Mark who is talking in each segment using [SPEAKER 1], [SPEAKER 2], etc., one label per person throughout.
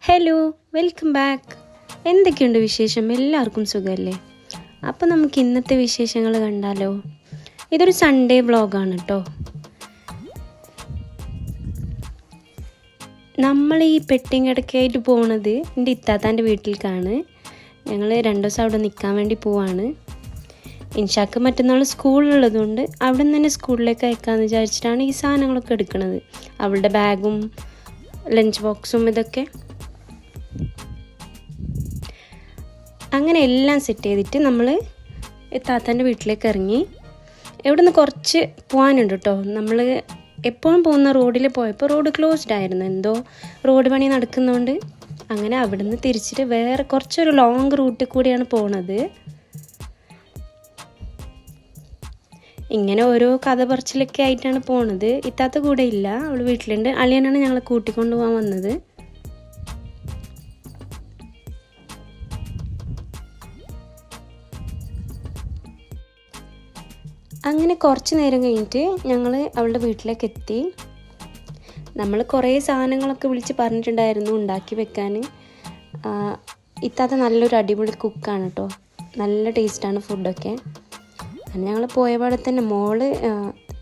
[SPEAKER 1] Hello, welcome back. എന്തൊക്കെയുണ്ട് വിശേഷം? എല്ലാവർക്കും സുഖമല്ലേ? അപ്പോൾ നമുക്ക് ഇന്നത്തെ വിശേഷങ്ങൾ കണ്ടാലോ? ഇതൊരു സൺഡേ വ്ളോഗാണ് കേട്ടോ. നമ്മൾ ഈ പെട്ടിങ്ങടക്കായിട്ട് പോണത് എൻ്റെ ഇത്താത്താൻ്റെ വീട്ടിലേക്കാണ്. ഞങ്ങൾ 2 ദിവസം അവിടെ നിൽക്കാൻ വേണ്ടി പോവാണ്. ഇൻഷാക്ക് മറ്റന്നാൾ സ്കൂളിലുള്ളതുകൊണ്ട് അവിടെ നിന്ന് തന്നെ സ്കൂളിലേക്ക് അയക്കാമെന്ന് വിചാരിച്ചിട്ടാണ് ഈ സാധനങ്ങളൊക്കെ എടുക്കുന്നത്. അവളുടെ ബാഗും ലഞ്ച് ബോക്സും ഇതൊക്കെ. അങ്ങനെ എല്ലാം സെറ്റ് ചെയ്തിട്ട് നമ്മൾ താത്താൻ്റെ വീട്ടിലേക്ക് ഇറങ്ങി. ഇവിടെ നിന്ന് കുറച്ച് പോകാനുണ്ട് കേട്ടോ. നമ്മൾ എപ്പോഴും പോകുന്ന റോഡിൽ പോയപ്പോൾ റോഡ് ക്ലോസ്ഡ് ആയിരുന്നു, എന്തോ റോഡ് പണി നടക്കുന്നതുകൊണ്ട്. അങ്ങനെ അവിടെ നിന്ന് തിരിച്ചിട്ട് വേറെ കുറച്ചൊരു ലോങ് റൂട്ടിൽ കൂടിയാണ് പോണത്. ഇങ്ങനെ ഓരോ കഥ പറച്ചിലൊക്കെ ആയിട്ടാണ് പോണത്. ഇത്താത്ത കൂടെ ഇല്ല, അവൾ വീട്ടിലുണ്ട്. അളിയനാണ് ഞങ്ങളെ കൂട്ടിക്കൊണ്ടു പോകാൻ വന്നത്. അങ്ങനെ കുറച്ച് നേരം കഴിഞ്ഞിട്ട് ഞങ്ങൾ അവളുടെ വീട്ടിലേക്ക് എത്തി. നമ്മൾ കുറേ സാധനങ്ങളൊക്കെ വിളിച്ച് പറഞ്ഞിട്ടുണ്ടായിരുന്നു ഉണ്ടാക്കി വെക്കാൻ. ഇത്താത്ത നല്ലൊരു അടിപൊളി കുക്കാണ് കേട്ടോ, നല്ല ടേസ്റ്റാണ് ഫുഡൊക്കെ. അങ്ങനെ ഞങ്ങൾ പോയപാടെ തന്നെ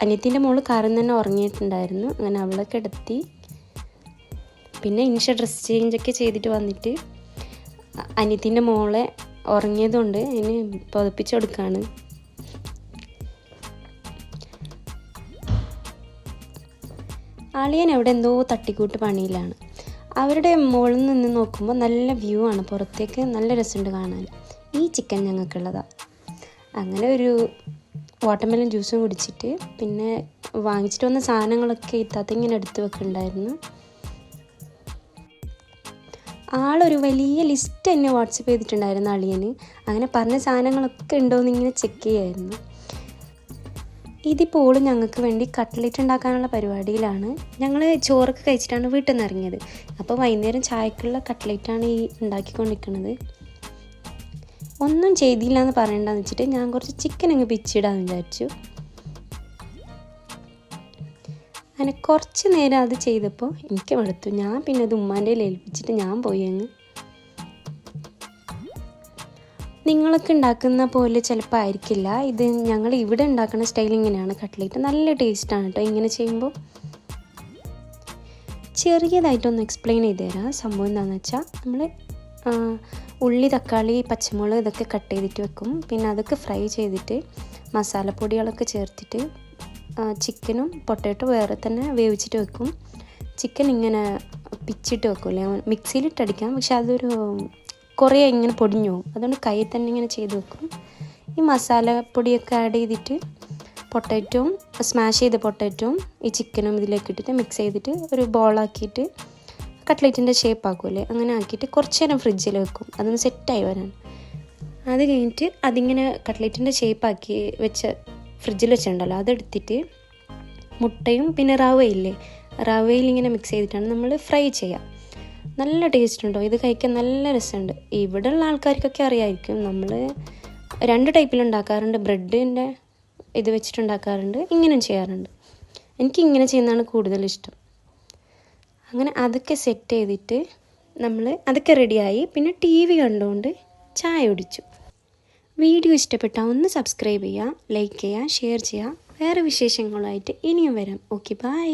[SPEAKER 1] അനിയത്തിൻ്റെ മോള് കാറിൽ തന്നെ ഉറങ്ങിയിട്ടുണ്ടായിരുന്നു. അങ്ങനെ അവളൊക്കെ എടുത്തി. പിന്നെ ഇൻഷ ഡ്രസ്സ് ചേഞ്ചൊക്കെ ചെയ്തിട്ട് വന്നിട്ട് അനിയത്തിൻ്റെ മോളെ ഉറങ്ങിയതുകൊണ്ട് അതിന് പുതപ്പിച്ച് കൊടുക്കുകയാണ്. അളിയൻ അവിടെ എന്തോ തട്ടിക്കൂട്ട് പണിയിലാണ്. അവരുടെ മുകളിൽ നിന്ന് നോക്കുമ്പോൾ നല്ല വ്യൂ ആണ് പുറത്തേക്ക്, നല്ല രസമുണ്ട് കാണാൻ. ഈ ചിക്കൻ ഞങ്ങൾക്കുള്ളതാണ്. അങ്ങനെ ഒരു വാട്ടർമെലൺ ജ്യൂസും കുടിച്ചിട്ട് പിന്നെ വാങ്ങിച്ചിട്ട് വന്ന സാധനങ്ങളൊക്കെ ഇത്താത്ത ഇങ്ങനെ എടുത്ത് വെക്കുന്നുണ്ടായിരുന്നു. ആളൊരു വലിയ ലിസ്റ്റ് തന്നെ വാട്സപ്പ് ചെയ്തിട്ടുണ്ടായിരുന്നു അളിയന്. അങ്ങനെ പറഞ്ഞ സാധനങ്ങളൊക്കെ ഉണ്ടോയെന്ന് ഇങ്ങനെ ചെക്ക് ചെയ്യായിരുന്നു. ഇതിപ്പോൾ ഞങ്ങൾക്ക് വേണ്ടി കട്ട്ലറ്റ് ഉണ്ടാക്കാനുള്ള പരിപാടിയിലാണ്. ഞങ്ങൾ ചോറൊക്കെ കഴിച്ചിട്ടാണ് വീട്ടിൽ നിന്ന് ഇറങ്ങിയത്. അപ്പോൾ വൈകുന്നേരം ചായക്കുള്ള കട്ട്ലറ്റാണ് ഈ ഉണ്ടാക്കിക്കൊണ്ടിരിക്കുന്നത്. ഒന്നും ചെയ്തില്ല എന്ന് പറയണ്ടെന്ന് വെച്ചിട്ട് ഞാൻ കുറച്ച് ചിക്കൻ അങ്ങ് പിച്ചിടാമെന്ന് വിചാരിച്ചു. അങ്ങനെ കുറച്ച് നേരം അത് ചെയ്തപ്പോൾ എനിക്ക് മടുത്തു. ഞാൻ പിന്നെ അത് ഉമ്മാൻ്റെ ഏൽപ്പിച്ചിട്ട് ഞാൻ പോയി അങ്ങ്. നിങ്ങളൊക്കെ ഉണ്ടാക്കുന്ന പോലെ ചിലപ്പോൾ ആയിരിക്കില്ല ഇത്. ഞങ്ങൾ ഇവിടെ ഉണ്ടാക്കുന്ന സ്റ്റൈൽ ഇങ്ങനെയാണ് കട്ട്ലേറ്റ്. നല്ല ടേസ്റ്റാണ് കേട്ടോ ഇങ്ങനെ ചെയ്യുമ്പോൾ. ചെറിയതായിട്ടൊന്ന് എക്സ്പ്ലെയിൻ ചെയ്ത് തരാം. സംഭവം എന്താണെന്ന് വെച്ചാൽ നമ്മൾ ഉള്ളി, തക്കാളി, പച്ചമുളക് ഇതൊക്കെ കട്ട് ചെയ്തിട്ട് വെക്കും. പിന്നെ അതൊക്കെ ഫ്രൈ ചെയ്തിട്ട് മസാലപ്പൊടികളൊക്കെ ചേർത്തിട്ട് ചിക്കനും പൊട്ടാറ്റോ വേറെ തന്നെ വേവിച്ചിട്ട് വെക്കും. ചിക്കൻ ഇങ്ങനെ പിച്ചിട്ട് വെക്കില്ലേ, മിക്സിയിലിട്ടടിക്കാം. പക്ഷെ അതൊരു കുറേ ഇങ്ങനെ പൊടിഞ്ഞു പോകും. അതുകൊണ്ട് കയ്യിൽ തന്നെ ഇങ്ങനെ ചെയ്ത് വെക്കും. ഈ മസാലപ്പൊടിയൊക്കെ ആഡ് ചെയ്തിട്ട് പൊട്ടാറ്റോവും സ്മാഷ് ചെയ്ത പൊട്ടാറ്റോവും ഈ ചിക്കനും ഇതിലേക്ക് ഇട്ടിട്ട് മിക്സ് ചെയ്തിട്ട് ഒരു ബോളാക്കിയിട്ട് കട്ട്ലേറ്റിൻ്റെ ഷേപ്പ് ആക്കുമല്ലേ, അങ്ങനെ ആക്കിയിട്ട് കുറച്ച് നേരം ഫ്രിഡ്ജിൽ വെക്കും, അതൊന്ന് സെറ്റായി വരാൻ. അത് കഴിഞ്ഞിട്ട് അതിങ്ങനെ കട്ട്ലേറ്റിൻ്റെ ഷേപ്പാക്കി വെച്ച് ഫ്രിഡ്ജിൽ വെച്ചിട്ടുണ്ടല്ലോ, അതെടുത്തിട്ട് മുട്ടയും പിന്നെ റവയില്ലേ, റവയിൽ ഇങ്ങനെ മിക്സ് ചെയ്തിട്ടാണ് നമ്മൾ ഫ്രൈ ചെയ്യുക. നല്ല ടേസ്റ്റ് ഉണ്ടോ ഇത് കഴിക്കാൻ, നല്ല രസമുണ്ട്. ഇവിടെ ഉള്ള ആൾക്കാർക്കൊക്കെ അറിയാമായിരിക്കും. നമ്മൾ 2 ടൈപ്പിൽ ഉണ്ടാക്കാറുണ്ട്. ബ്രെഡിൻ്റെ ഇത് വെച്ചിട്ടുണ്ടാക്കാറുണ്ട്, ഇങ്ങനെയും ചെയ്യാറുണ്ട്. എനിക്ക് ഇങ്ങനെ ചെയ്യുന്നതാണ് കൂടുതലിഷ്ടം. അങ്ങനെ അതൊക്കെ സെറ്റ് ചെയ്തിട്ട് നമ്മൾ അതൊക്കെ റെഡിയായി. പിന്നെ TV കണ്ടുകൊണ്ട് ചായ കുടിച്ചു. വീഡിയോ ഇഷ്ടപ്പെട്ടാൽ ഒന്ന് സബ്സ്ക്രൈബ് ചെയ്യുക, ലൈക്ക് ചെയ്യുക, ഷെയർ ചെയ്യുക. വേറെ വിശേഷങ്ങളുമായിട്ട് ഇനിയും വരാം. Okay, by.